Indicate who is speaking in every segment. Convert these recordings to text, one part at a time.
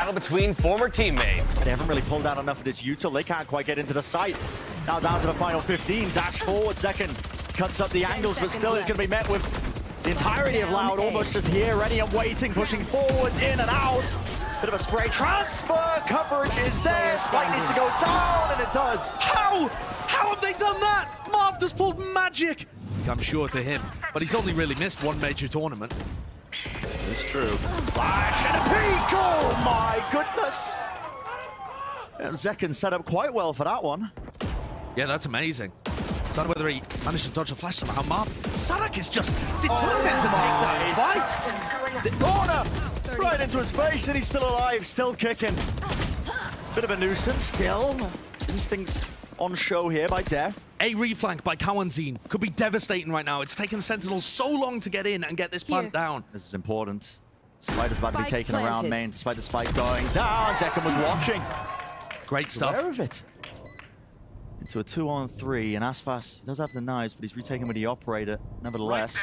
Speaker 1: battle between former teammates.
Speaker 2: They haven't really pulled out enough of this util. They can't quite get into the site. Now down to the final 15. Dash forward, Second cuts up the angles, but still is going to be met with the entirety of Loud almost just here, ready and waiting, pushing forwards, in and out. Bit of a spray transfer. Coverage is there. Spike needs to go down, and it does.
Speaker 3: How? How have they done that? Marved has pulled magic. I'm sure to him, but he's only really missed one major tournament.
Speaker 2: It's true. Flash and a peek! Oh my goodness! And Zekken set up quite well for that one.
Speaker 3: Yeah, that's amazing. Don't know whether he managed to dodge a flash somehow. Marved, Sadak is just determined to take that fight.
Speaker 2: The corner! Right into his face, and he's still alive, still kicking. Bit of a nuisance, still. Instinct on show here by Def.
Speaker 3: A reflank by Kawanzine could be devastating right now. It's taken Sentinels so long to get in and get this plant down.
Speaker 2: This is important. Spider's about to be taken around main, despite the spike going down. Zekken was watching.
Speaker 3: Great stuff.
Speaker 2: Aware of it. Into a 2-on-3, and Aspas does have the knives, but he's retaken with the operator, nevertheless.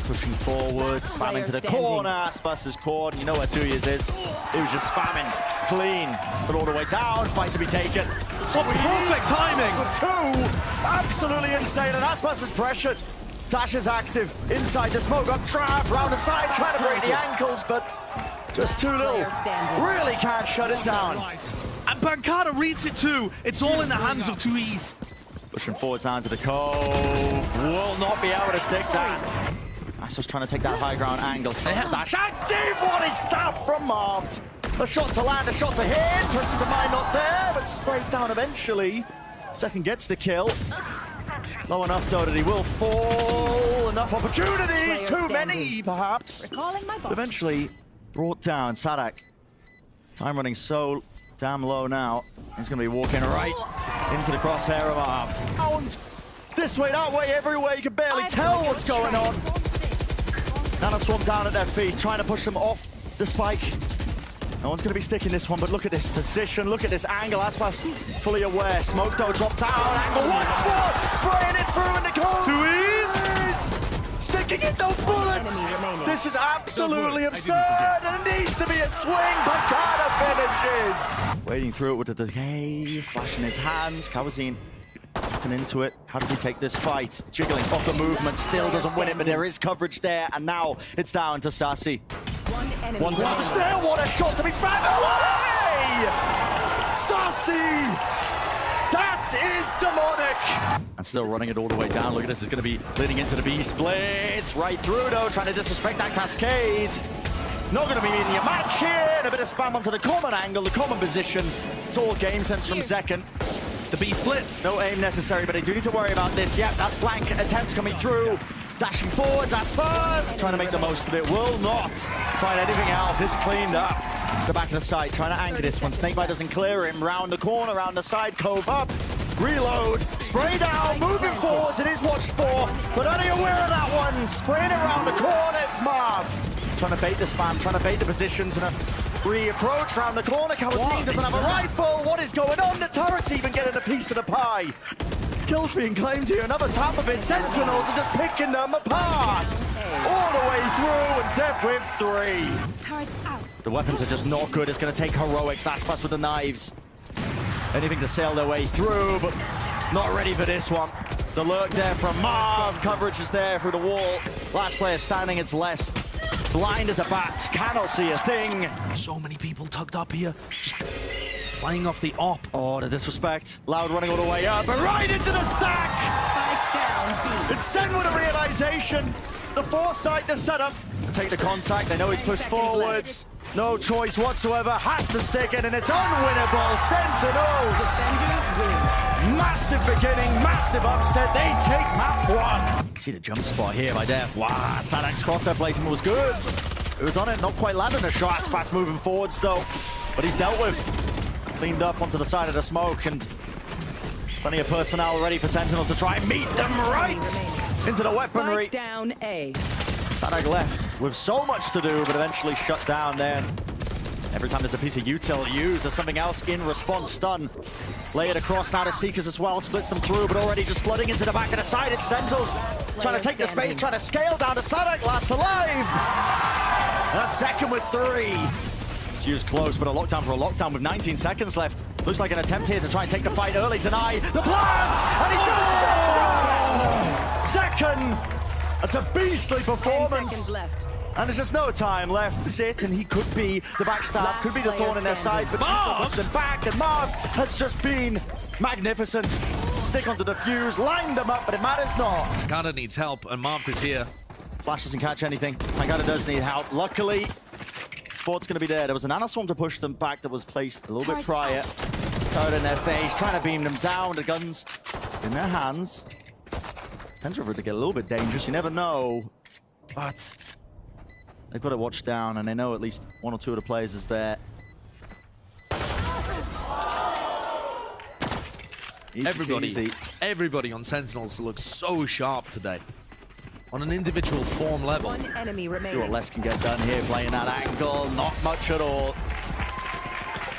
Speaker 2: Pushing forward, spamming to the corner. Aspas is caught, and you know where 2 years is. He was just spamming, clean, but all the way down, fight to be taken.
Speaker 3: So perfect timing!
Speaker 2: With 2, absolutely insane, and Aspas is pressured. Dash is active, inside the smoke, up Trav, round the side, trying to break the ankles, but just too little. Really can't shut it down.
Speaker 3: And Bancada reads it too. It's all in the hands of 2Es.
Speaker 2: Pushing forwards down to the cove. Will not be able to stick that. Aspas trying to take that high ground angle. Dash active! What is that from Marved? A shot to land, a shot to hit. Presence of mind not there, but sprayed down eventually. Second gets the kill. Low enough though that he will fall. Enough opportunities. Too many, perhaps. Eventually brought down. Sadak. Time running so damn low now. He's going to be walking right into the crosshair of Marved. This way, that way, everywhere. You can barely tell what's going on. Nana Swamp down at their feet, trying to push them off the spike. No one's going to be sticking this one, but look at this position. Look at this angle. Aspas fully aware. Smoke though, drop down. Angle, watch for! Spraying it through in the cove.
Speaker 3: 2Es!
Speaker 2: Sticking it, no bullets! This is absolutely absurd, and it needs to be a swing. Bancada finishes! Wading through it with the decay, flash in his hands. Kawazine looking into it. How does he take this fight? Jiggling off the movement, still doesn't win it, but there is coverage there, and now it's down to Sassy. One touch there, what a shot to be found away! Sassy! That is demonic! And still running it all the way down. Look at this, it's going to be leading into the B splits. Right through though, trying to disrespect that cascade. Not going to be meeting your match here. And a bit of spam onto the common angle, the common position. It's all game sense from Zekken. The B split, no aim necessary, but they do need to worry about this. Yep, that flank attempt coming through. Dashing forwards, Aspas trying to make the most of it. Will not find anything else. It's cleaned up. The back of the side, trying to anchor this one. Snakebite doesn't clear him. Round the corner, round the side, cove up. Reload, spray down, moving forwards. It is watched for, but only aware of that one. Spraying around the corner, it's Marved. Trying to bait the spam, trying to bait the positions, and a re-approach round the corner. Kawazine doesn't have a rifle. What is going on? The turret's even getting a piece of the pie. Kills being claimed here, another tap of it. Sentinels are just picking them apart. All the way through, and Def with 3. The weapons are just not good. It's going to take heroics. Aspas with the knives. Anything to sail their way through, but not ready for this one. The lurk there from Marv. Coverage is there through the wall. Last player standing, it's less. Blind as a bat. Cannot see a thing.
Speaker 3: So many people tugged up here. Just playing off the op.
Speaker 2: Oh, the disrespect. Loud running all the way up, but right into the stack! It's Sen with a realization. The foresight, the setup. Take the contact, they know he's pushed forwards. No choice whatsoever, has to stick it, and it's unwinnable. Sentinels! Massive beginning, massive upset. They take map 1. See the jump spot here by Def. Wow, Sadak's crosshair placement was good. It was on it, not quite landing a shot. Fast moving forwards though, but he's dealt with. Cleaned up onto the side of the smoke, and plenty of personnel ready for Sentinels to try and meet them right into the weaponry.
Speaker 4: Down A.
Speaker 2: Sadak left with so much to do, but eventually shut down there. Every time there's a piece of util used, there's something else in response. Stun. Lay it across now to Seekers as well. Splits them through, but already just flooding into the back of the side. It's Sentinels trying to take the space, trying to scale down to Sadak. Last alive. That's Zekken with 3. She was close, but a lockdown for a lockdown with 19 seconds left. Looks like an attempt here to try and take the fight early. Deny the plant, and he does just that! Second! That's a beastly
Speaker 4: 10
Speaker 2: performance.
Speaker 4: seconds left.
Speaker 2: And there's just no time left to sit, and he could be the backstab, could be the thorn in their sides, but Marved puts him back, and Marved has just been magnificent. Stick onto the fuse, line them up, but it matters not.
Speaker 3: Pancada needs help, and Marved is here.
Speaker 2: Flash doesn't catch anything. Pancada does need help. Luckily, Sport's going to be there. There was an nanoswarm to push them back that was placed a little bit prior. Code in their face, trying to beam them down. The guns in their hands. Potential for it to get a little bit dangerous. You never know. But they've got to watch down, and they know at least one or two of the players is there.
Speaker 3: Everybody on Sentinels looks so sharp today. On an individual form level.
Speaker 4: One enemy remaining.
Speaker 2: See what Les can get done here, playing that angle. Not much at all.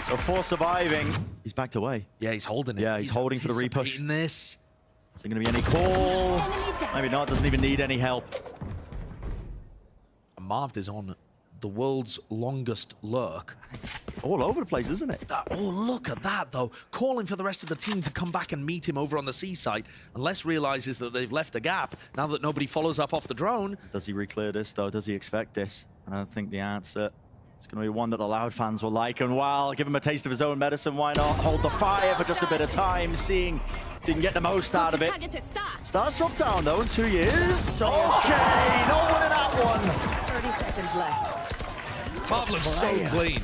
Speaker 2: So for surviving, he's backed away.
Speaker 3: Yeah, he's holding it.
Speaker 2: Yeah, he's holding for the repush.
Speaker 3: This.
Speaker 2: Is there going to be any call? Maybe not. Doesn't even need any help.
Speaker 3: Marved is on the world's longest lurk.
Speaker 2: It's all over the place, isn't it?
Speaker 3: Oh, look at that, though. Calling for the rest of the team to come back and meet him over on the seaside. And Les realizes that they've left a gap now that nobody follows up off the drone.
Speaker 2: Does he re-clear this, though? Does he expect this? And I don't think the answer is going to be one that the Loud fans will like. And while give him a taste of his own medicine, why not hold the fire for just a bit of time, seeing if he can get the most out of it. Stars drop down, though, in 2 years. Okay, no one in that one.
Speaker 4: 30 seconds left.
Speaker 3: Marved looks so clean.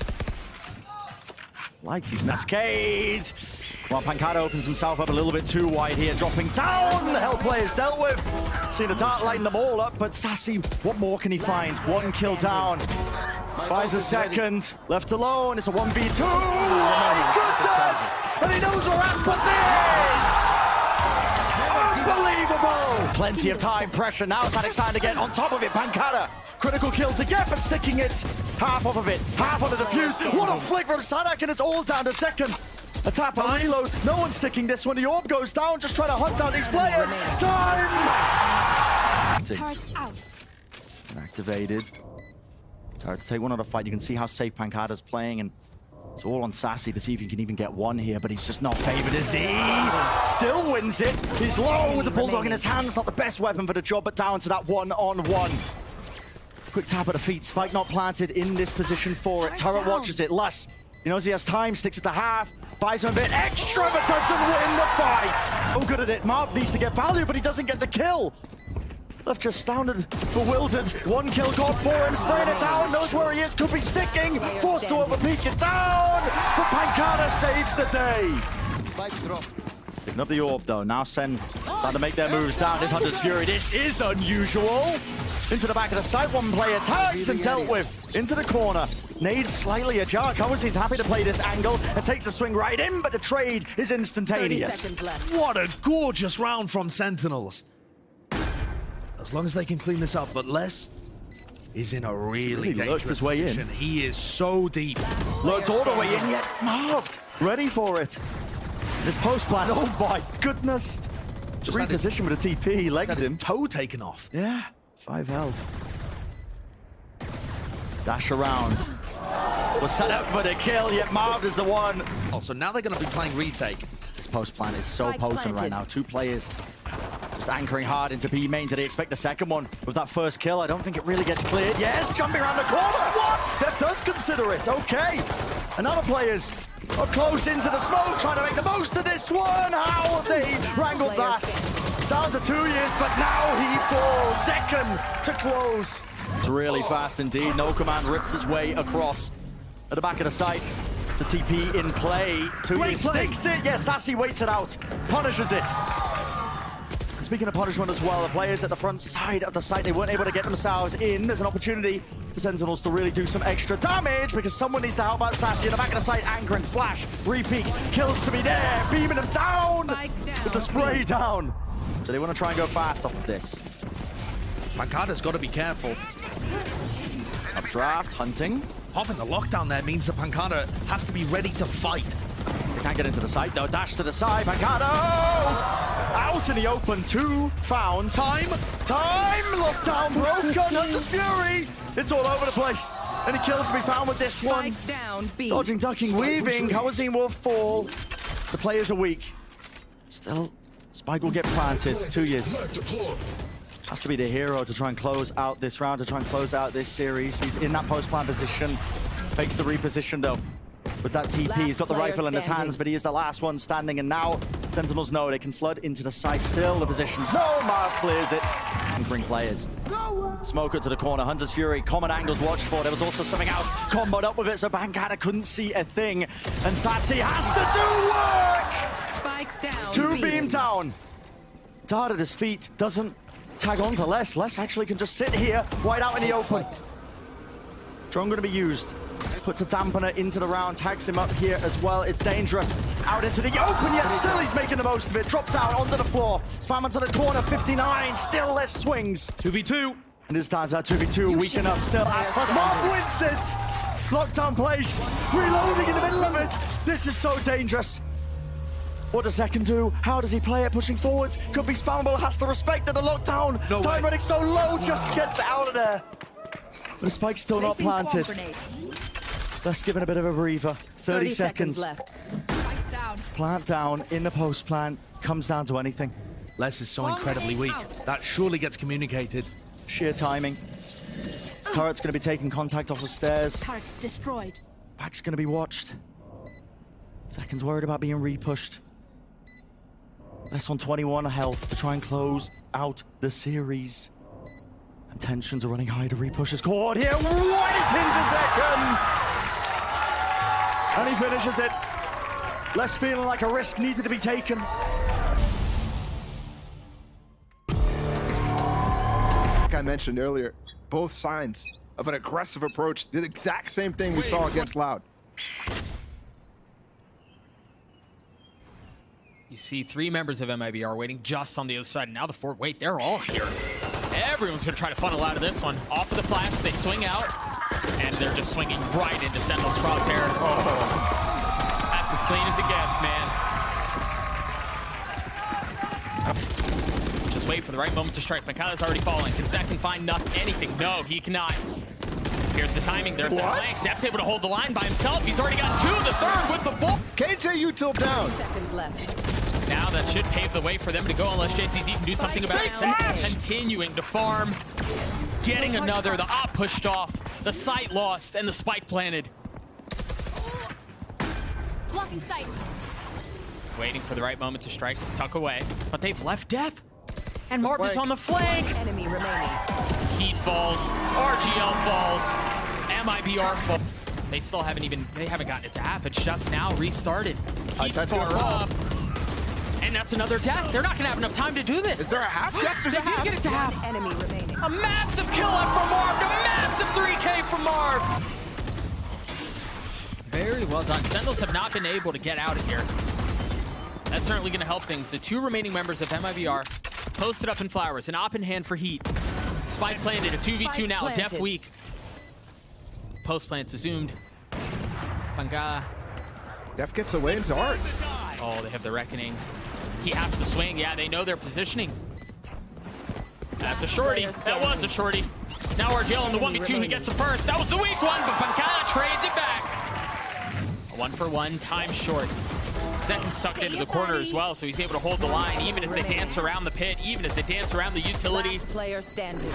Speaker 2: Like he's Cascade. Well, Pancada opens himself up a little bit too wide here, dropping down. The hell players dealt with. Seeing the dart lighten them all up, but Sassy, what more can he find? One kill down. Finds a second. Left alone. It's a 1v2. My goodness! And he knows where Aspas is! Unbelievable! Plenty of time, pressure. Now Sadic's time to get on top of it. Pancada. Critical kill to get, but sticking it. Half off of it. Half on the defuse. What a flick from Sadak, and it's all down to second. A tap, a reload. No one's sticking this one. The orb goes down, just trying to hunt down these players. Time! Activated. Trying to take one on the fight. You can see how safe Pancada's playing, and it's all on Sassy to see if he can even get one here, but he's just not favored, is he? Still wins it. He's low with the Bulldog in his hands. Not the best weapon for the job, but down to that one-on-one. Quick tap at the feet. Spike not planted in this position for it. Turret watches it. Lus, he knows he has time, sticks it to half, buys him a bit extra, but doesn't win the fight. Oh, good at it. Marv needs to get value, but he doesn't get the kill. Left just astounded, bewildered. One kill got for him, spraying it down, knows where he is, could be sticking, forced to overpeak it down, but Pancada saves the day. Picking up the orb though, now Sen starting to make their moves down. This Hunter's Fury, this is unusual. Into the back of the site, one player tagged and dealt with. Into the corner, Nade slightly ajar. Cohen's happy to play this angle and takes a swing right in, but the trade is instantaneous.
Speaker 4: 30 seconds left.
Speaker 3: What a gorgeous round from Sentinels. As long as they can clean this up, but Les is in a really dangerous
Speaker 2: his way
Speaker 3: position. He is so deep.
Speaker 2: Lurked all the way in, yet Marved ready for it. This post plan, oh my goodness. Just reposition with a TP, legged him.
Speaker 3: Toe taken off.
Speaker 2: Yeah, 5 health. Dash around. Was set up for the kill, yet Marved is the one.
Speaker 3: So now they're going to be playing retake.
Speaker 2: This post plan is so potent right now. 2 players just anchoring hard into B main. Do they expect the second one with that first kill? I don't think it really gets cleared. Yes, jumping around the corner. What? Steph does consider it. Okay. And other players are close into the smoke, trying to make the most of this one. How have they wrangled that? Down to 2 years, but now he falls. Second to close. It's really fast indeed. No Command rips his way across at the back of the site. It's a TP in play. 2 years sticks it. Yes, Sassy waits it out. Punishes it. Speaking of punishment as well, the players at the front side of the site, they weren't able to get themselves in. There's an opportunity for Sentinels to really do some extra damage because someone needs to help out Sassy in the back of the site, anchoring, flash, repeat, kills to be there, beaming him down with the spray down. So they want to try and go fast off of this.
Speaker 3: Pancada's got to be careful.
Speaker 2: Updraft, hunting.
Speaker 3: Popping the lockdown there means that Pancada has to be ready to fight.
Speaker 2: They can't get into the site though. Dash to the side. Pancada! Out in the open. 2 found. Time. Lockdown broken. Hunter's Fury. It's all over the place. Any kills to be found with this one?
Speaker 4: Spike down B.
Speaker 2: Dodging, ducking, weaving. Kawazine will fall. The players are weak. Still, Spike will get planted. 2 years. Has to be the hero to try and close out this round, to try and close out this series. He's in that post-plant position. Fakes the reposition though. With that TP, he's got the rifle in his hands, but he is the last one standing. And now Sentinels know they can flood into the site. Still the positions. No, Marv clears it. Anchoring players. Smoker to the corner. Hunter's Fury. Common angles watched for. There was also something else comboed up with it, so Bancada couldn't see a thing. And Sassy has to do work!
Speaker 4: Spike down
Speaker 2: 2
Speaker 4: B.
Speaker 2: beam down. Dart at his feet. Doesn't tag on to Les. Les actually can just sit here, wide out in the open. Drone going to be used. Puts a dampener into the round, tags him up here as well. It's dangerous. Out into the open, yet still he's making the most of it. Drop down onto the floor. Spam into the corner, 59. Still Les swings.
Speaker 3: 2v2.
Speaker 2: And this time's that 2v2. Weak enough still. Aspas Marv wins it. Lockdown placed. Reloading in the middle of it. This is so dangerous. What does Second do? How does he play it? Pushing forwards. Could be spammable. Has to respect that the lockdown.
Speaker 3: No
Speaker 2: Time
Speaker 3: way.
Speaker 2: running so low. Just gets out of there. But the spike's still not planted. Let's give it a bit of a breather. 30 seconds
Speaker 4: left.
Speaker 5: Spikes down.
Speaker 2: Plant down in the post plant. Comes down to anything.
Speaker 3: Les is so
Speaker 5: Long
Speaker 3: incredibly
Speaker 5: way
Speaker 3: weak.
Speaker 5: out.
Speaker 3: That surely gets communicated.
Speaker 2: Sheer timing. Turret's going to be taking contact off the stairs.
Speaker 5: Target's destroyed.
Speaker 2: Back's going to be watched. Second's worried about being repushed. Less on 21 health to try and close out the series. And tensions are running high to repush his cord here. Waiting for Second! And he finishes it. Less feeling like a risk needed to be taken.
Speaker 6: Like I mentioned earlier, both signs of an aggressive approach. The exact same thing we saw against Loud.
Speaker 7: You see 3 members of MIBR waiting just on the other side. And now the 4, wait, they're all here. Everyone's going to try to funnel out of this one. Off of the flash, they swing out. And they're just swinging right into Sentinel's crosshairs. Oh. That's as clean as it gets, man. Just wait for the right moment to strike. Makata's already falling. Can Zek find anything? No, he cannot. Here's the timing. There's the flank. Steph's able to hold the line by himself. He's already got 2, the third with the ball.
Speaker 6: KJ util down.
Speaker 4: Seconds left.
Speaker 7: Now that should pave the way for them to go unless JCZ can do something about it. Continuing to farm. Getting another. The op pushed off. The site lost and the spike planted.
Speaker 5: Blocking sight.
Speaker 7: Waiting for the right moment to strike, to tuck away. But they've left Def. And Marved is on the flank.
Speaker 4: Enemy remaining.
Speaker 7: Heat falls. RGL falls. MIBR falls. They still haven't gotten it to half. It's just now restarted. Heat's
Speaker 6: that's
Speaker 7: far
Speaker 6: gonna fall.
Speaker 7: up. And that's another death. They're not going to have enough time to do this.
Speaker 6: Is there a half? Yes, there's
Speaker 7: They
Speaker 6: a
Speaker 7: did
Speaker 6: half.
Speaker 7: get it to half.
Speaker 4: Enemy remaining.
Speaker 7: A massive kill up from Marv. A massive 3K from Marv. Very well done. Sentinels have not been able to get out of here. That's certainly going to help things. The 2 remaining members of MIBR posted up in flowers. An op in hand for Heat. Spike planted. A 2v2 now.
Speaker 4: Planted.
Speaker 7: Def weak. Post plants assumed. Bangala.
Speaker 6: Def gets away into art.
Speaker 7: Oh, they have the reckoning. He has to swing. Yeah, they know their positioning. That's a shorty. That was a shorty. Now RGL on the 1v2. He gets it first. That was the weak one, but Bangala trades it back. A 1-for-1, time short. Zenton's tucked into the corner as well, so he's able to hold the line even as they dance around the pit, even as they dance around the utility.
Speaker 4: Last player standing.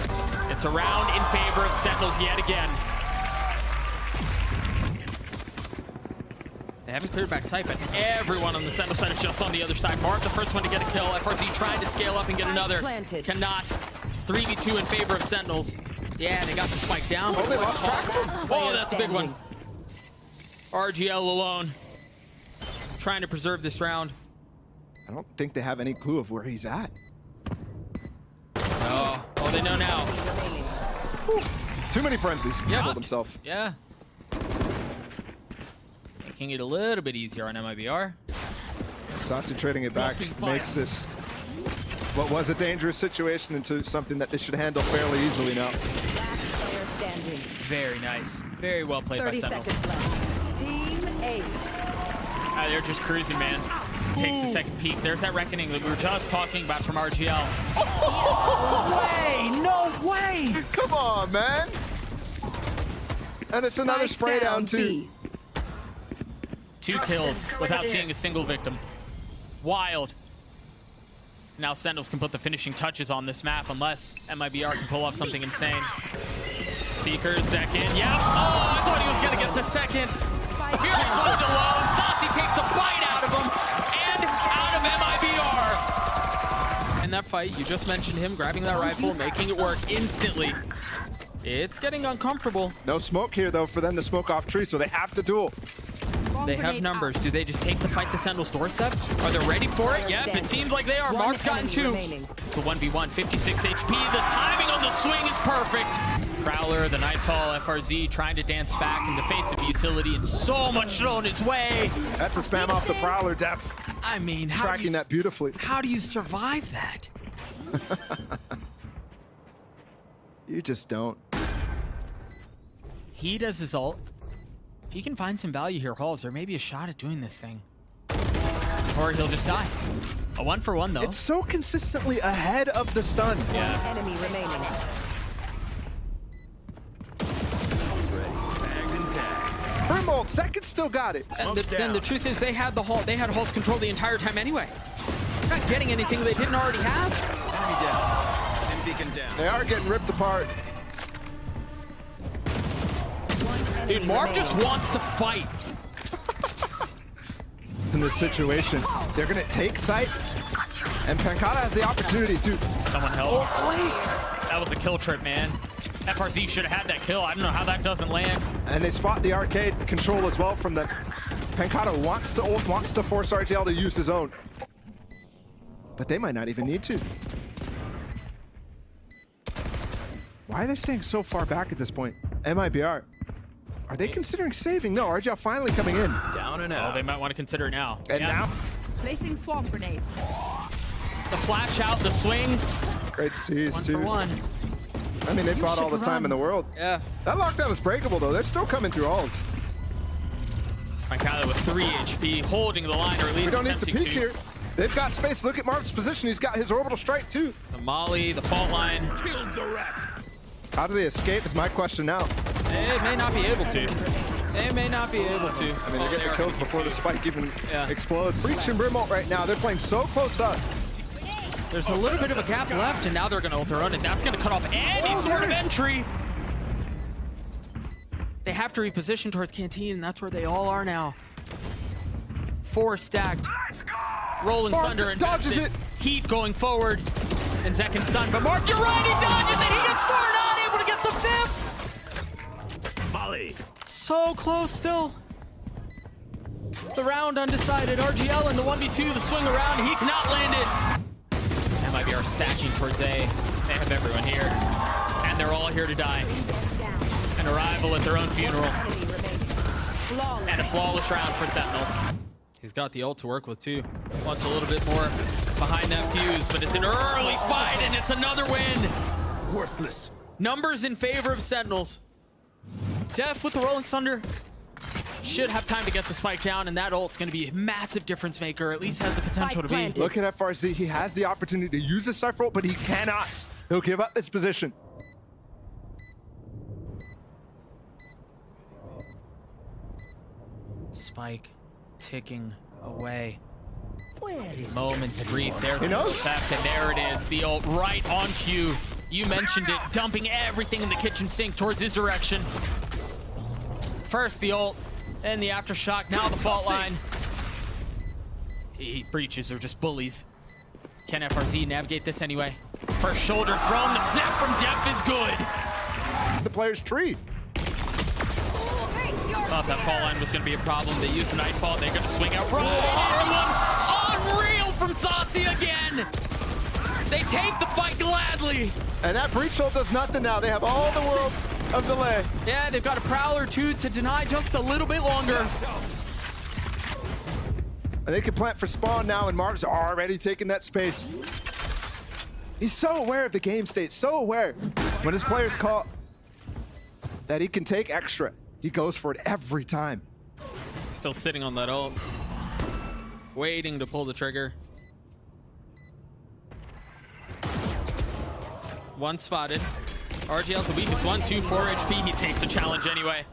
Speaker 7: It's a round in favor of Sentinels yet again. They haven't cleared back sight, but everyone on the Sentinel side is just on the other side. Marv, the first one to get a kill. FRZ trying to scale up and get another.
Speaker 4: Planted.
Speaker 7: Cannot. 3v2 in favor of Sentinels. Yeah, they got the spike down.
Speaker 6: Oh, they lost track of him.
Speaker 7: Oh, that's a big one. RGL alone. Trying to preserve this round.
Speaker 6: I don't think they have any clue of where he's at.
Speaker 7: Oh, they know now.
Speaker 6: Too many frenzies.
Speaker 7: Yeah.
Speaker 6: Killed himself.
Speaker 7: Yeah. Making it a little bit easier on MIBR.
Speaker 6: Sassy trading it back makes this what was a dangerous situation into something that they should handle fairly easily now.
Speaker 4: Last player standing.
Speaker 7: Very nice. Very well played by
Speaker 4: 30
Speaker 7: Sentinels.
Speaker 4: seconds left. Team Ace.
Speaker 7: They're just cruising, man. Takes a second peek. There's that reckoning that we were just talking about from RGL.
Speaker 2: No way!
Speaker 6: Come on, man. And it's another spray down too.
Speaker 4: B.
Speaker 7: 2 kills without seeing a single victim. Wild. Now Sentinels can put the finishing touches on this map unless MIBR can pull off something insane. Seeker, second, yeah. Oh, I thought he was gonna get the second. Here he's left alone. Saucy takes a bite out of him and out of MIBR. In that fight, you just mentioned him grabbing that rifle, making it work instantly. It's getting uncomfortable.
Speaker 6: No smoke here though for them to smoke off tree, so they have to duel.
Speaker 7: They have numbers. Do they just take the fight to Sentinel's doorstep? Are they ready for it? Yep, it seems like they are. Marv's gotten 2. It's a 1v1, 56 HP. The timing on the swing is perfect. Prowler, the Nightfall, FRZ trying to dance back in the face of utility, and so much thrown his way.
Speaker 6: That's a spam off the Prowler, Depth.
Speaker 7: I mean,
Speaker 6: Tracking that beautifully.
Speaker 7: How do you survive that?
Speaker 6: You just don't.
Speaker 7: He does his ult. If he can find some value here, Halls, there may be a shot at doing this thing. Or he'll just die. A 1-for-1 though.
Speaker 6: It's so consistently ahead of the stun.
Speaker 7: Yeah.
Speaker 4: Enemy remaining.
Speaker 6: Brimbolt, second still got it.
Speaker 7: And then the truth is they had the Hall, they had Halls control the entire time anyway. They're not getting anything they didn't already have.
Speaker 6: They are getting ripped apart.
Speaker 7: Dude, Marv just wants to fight.
Speaker 6: In this situation, they're gonna take sight, and Pancata has the opportunity to.
Speaker 7: Someone help.
Speaker 6: Oh, wait!
Speaker 7: That was a kill trip, man. FRZ should have had that kill. I don't know how that doesn't land.
Speaker 6: And they spot the arcade control as well from them. Pancata wants to force RGL to use his own, but they might not even need to. Why are they staying so far back at this point? MIBR. Are they considering saving? No, RGL finally coming in.
Speaker 1: Down and
Speaker 7: Oh,
Speaker 1: out.
Speaker 7: they might want to consider it now.
Speaker 6: And now,
Speaker 5: Placing swamp grenade.
Speaker 7: The flash out, the swing.
Speaker 6: great seas
Speaker 7: 1
Speaker 6: too.
Speaker 7: for 1.
Speaker 6: I mean, they brought all the time in the world.
Speaker 7: Yeah.
Speaker 6: That lockdown is breakable though. They're still coming through alls.
Speaker 7: Pancata with 3 HP, holding the line, or at least
Speaker 6: We don't need to
Speaker 7: attempting
Speaker 6: peek here. They've got space. Look at Marv's position. He's got his orbital strike too.
Speaker 7: The Molly, the fault line.
Speaker 6: How do they escape is my question now.
Speaker 7: They may not be able to. They may not be able to.
Speaker 6: I mean, they get the kills before the spike even
Speaker 7: Yeah.
Speaker 6: explodes. Breach and Brimbolt right now. They're playing so close up.
Speaker 7: There's a little bit of a gap left, and now they're going to ult their own, and that's going to cut off any sort of entry. They have to reposition towards Canteen, and that's where they all are now. 4 stacked. Rolling
Speaker 6: Marv
Speaker 7: Thunder
Speaker 6: dodges
Speaker 7: invested.
Speaker 6: it.
Speaker 7: Heat going forward. And Zekin stunned, but Marv, you're right, he dodges it. He gets 4, not able to get the 5th.
Speaker 1: Molly.
Speaker 7: So close still. The round undecided. RGL in the 1v2, the swing around. He cannot land it. MIBR stacking towards A. They have everyone here. And they're all here to die. An arrival at their own funeral.
Speaker 4: Enemy remaining. Flawless.
Speaker 7: And a flawless round for Sentinels. He's got the ult to work with too. Wants a little bit more behind that fuse, but it's an early fight and it's another win.
Speaker 1: Worthless.
Speaker 7: Numbers in favor of Sentinels. Def with the Rolling Thunder should have time to get the spike down, and that ult's going to be a massive difference maker, at least has the potential to be.
Speaker 4: planted.
Speaker 6: Look at FRZ. He has the opportunity to use his Cypher ult, but he cannot. He'll give up his position.
Speaker 7: Spike ticking away. Moments brief. There's the
Speaker 6: knows?
Speaker 7: theft, and there it is. The ult right on cue. You mentioned it, dumping everything in the kitchen sink towards his direction. First the ult, then the aftershock, now the fault line. Breaches are just bullies. Can FRZ navigate this anyway? First shoulder thrown, the snap from Def is good.
Speaker 6: The player's tree.
Speaker 5: Face your
Speaker 7: Thought that fault line was going to be a problem. They use the Nightfall, they're going to swing out right into one. Unreal from Saucy again. They take the fight gladly.
Speaker 6: And that breach ult does nothing now. They have all the worlds of delay.
Speaker 7: Yeah, they've got a Prowler too to deny just a little bit longer.
Speaker 6: And they can plant for spawn now, and Marv's already taking that space. He's so aware of the game state, so aware. When his players call that he can take extra, he goes for it every time.
Speaker 7: Still sitting on that ult. Waiting to pull the trigger. One spotted. RGL's the weakest one, 2, 4 HP. He takes the challenge anyway.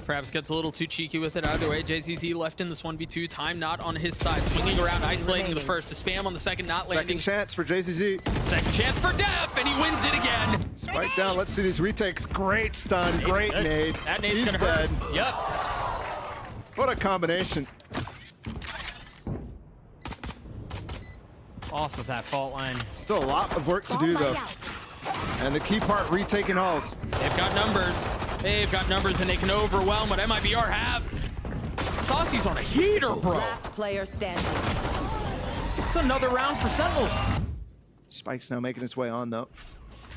Speaker 7: Perhaps gets a little too cheeky with it. Either way, JZZ left in this 1v2. Time not on his side. Swinging around, isolating the first. To spam on the second, not landing.
Speaker 6: Second chance for JZZ.
Speaker 7: Second chance for Def, and he wins it again.
Speaker 6: Spike down. Let's see these retakes. Great stun. Great nade.
Speaker 7: That nade's
Speaker 6: He's
Speaker 7: gonna
Speaker 6: dead.
Speaker 7: hurt. Yep.
Speaker 6: What a combination.
Speaker 7: Off of that fault line.
Speaker 6: Still a lot of work to do, though. And the key part, retaking halls.
Speaker 7: They've got numbers. They've got numbers, and they can overwhelm what MIBR have. Saucy's on a heater, bro.
Speaker 4: Last player standing.
Speaker 7: It's another round for Sentinels.
Speaker 6: Spike's now making its way on, though.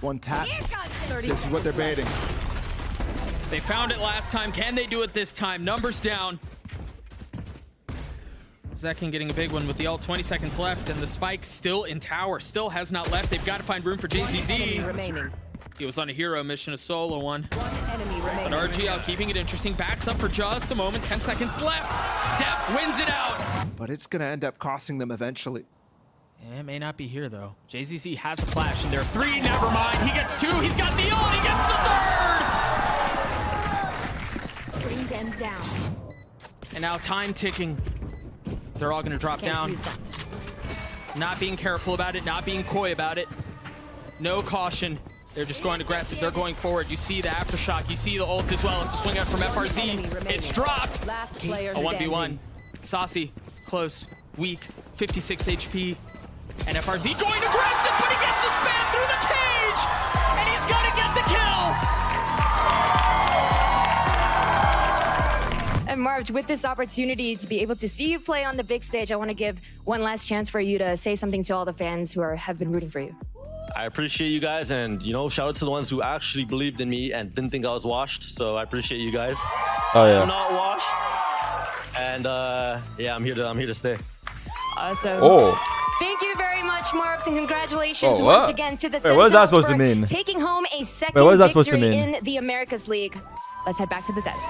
Speaker 6: One tap.
Speaker 4: 30
Speaker 6: This is what they're baiting.
Speaker 7: They found it last time. Can they do it this time? Numbers down. Zekin getting a big one with the ult. 20 seconds left, and the Spike still in tower. Still has not left. They've got to find room for
Speaker 4: Enemy
Speaker 7: JZZ.
Speaker 4: remaining.
Speaker 7: He was on a hero mission, a solo one.
Speaker 4: One enemy remaining.
Speaker 7: But RGL keeping it interesting. Backs up for just a moment. 10 seconds left. Def wins it out.
Speaker 6: But it's going to end up costing them eventually.
Speaker 7: Yeah, it may not be here, though. JZZ has a flash in there. 3, never mind. He gets 2. He's got the ult. He gets the 3rd.
Speaker 4: Bring them down.
Speaker 7: And now time ticking. They're all going to drop down. Not being careful about it. Not being coy about it. No caution. They're just going aggressive. They're going forward. You see the aftershock. You see the ult as well. It's a swing out from FRZ. It's dropped.
Speaker 4: Last player
Speaker 7: A 1v1.
Speaker 4: standing.
Speaker 7: Saucy, close, weak, 56 HP. And FRZ going aggressive, but he gets the spam through the cage! And he's gonna get the kill!
Speaker 8: And Marved, with this opportunity to be able to see you play on the big stage, I want to give one last chance for you to say something to all the fans who have been rooting for you.
Speaker 9: I appreciate you guys, and shout out to the ones who actually believed in me and didn't think I was washed. So I appreciate you guys.
Speaker 10: Oh yeah.
Speaker 9: I'm not washed, and yeah, I'm here to stay.
Speaker 8: Awesome.
Speaker 10: Oh.
Speaker 8: Thank you very much, Marved, and congratulations
Speaker 10: Oh,
Speaker 8: once
Speaker 10: what?
Speaker 8: again to the
Speaker 10: Wait, what is that
Speaker 8: Sentinels
Speaker 10: supposed to
Speaker 8: for
Speaker 10: mean?
Speaker 8: taking home a second
Speaker 10: Wait, what is that supposed to
Speaker 8: victory
Speaker 10: mean?
Speaker 8: in the Americas League. Let's head back to the desk.